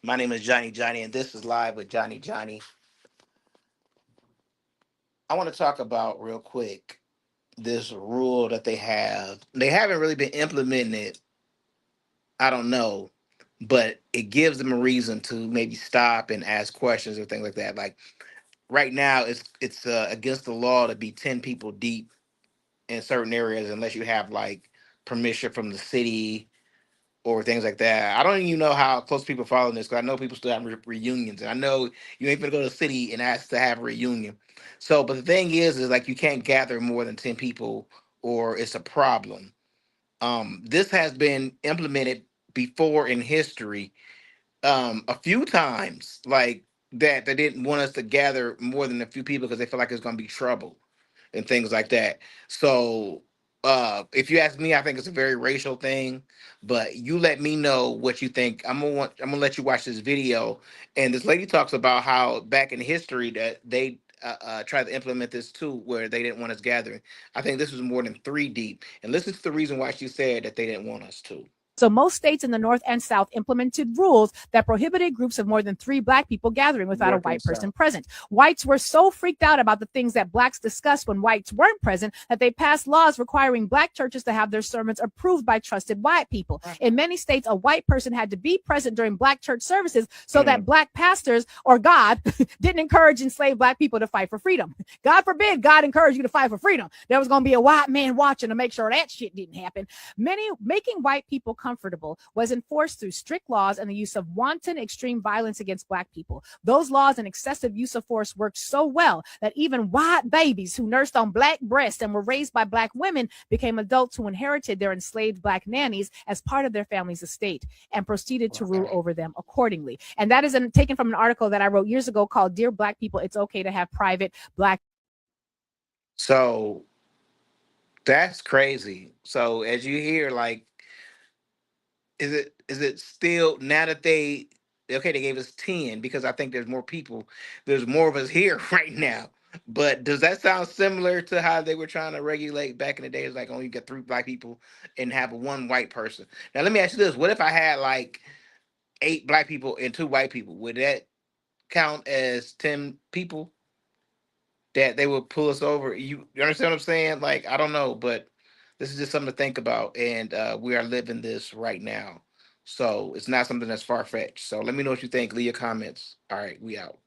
My name is Johnny, and this is Live with Johnny. I want to talk about real quick this rule that they have. They haven't really been implementing it. I don't know, but it gives them a reason to maybe stop and ask questions or things like that. Like right now, it's against the law to be 10 people deep in certain areas unless you have like permission from the city or things like that. I don't even know how close people follow this because I know people still have reunions, and I know you ain't gonna go to the city and ask to have a reunion. So, but the thing is like you can't gather more than 10 people, or it's a problem. This has been implemented before in history, a few times, like that. They didn't want us to gather more than a few people because they feel like it's gonna be trouble and things like that. So if you ask me, I think it's a very racial thing. But you let me know what you think. I'm gonna let you watch this video. And this lady talks about how back in history that they tried to implement this too, where they didn't want us gathering. I think this was more than three deep. And listen to the reason why she said that they didn't want us to. So most states in the North and South implemented rules that prohibited groups of more than 3 Black people gathering without a North and white person South. present. Whites were so freaked out about the things that Blacks discussed when whites weren't present that they passed laws requiring Black churches to have their sermons approved by trusted white people. In many states, a white person had to be present during Black church services so that Black pastors or God didn't encourage enslaved Black people to fight for freedom. God forbid God encouraged you to fight for freedom. There was going to be a white man watching to make sure that shit didn't happen. Making white people comfortable was enforced through strict laws and the use of wanton extreme violence against Black people. Those laws and excessive use of force worked so well that even white babies who nursed on Black breasts and were raised by Black women became adults who inherited their enslaved Black nannies as part of their family's estate and proceeded to rule over them accordingly. And that is taken from an article that I wrote years ago called Dear Black People, It's Okay to Have Private Black. So that's crazy. So as you hear, like, is it still now that they okay, they gave us 10 because I think there's more people, there's more of us here right now. But does that sound similar to how they were trying to regulate back in the days, like only get 3 black people and have one white person? Now let me ask you this: what if I had like 8 black people and 2 white people? Would that count as 10 people that they would pull us over? You understand what I'm saying? Like, I don't know, but this is just something to think about, and we are living this right now, so it's not something that's far fetched. So let me know what you think. Leave your comments. All right, we out.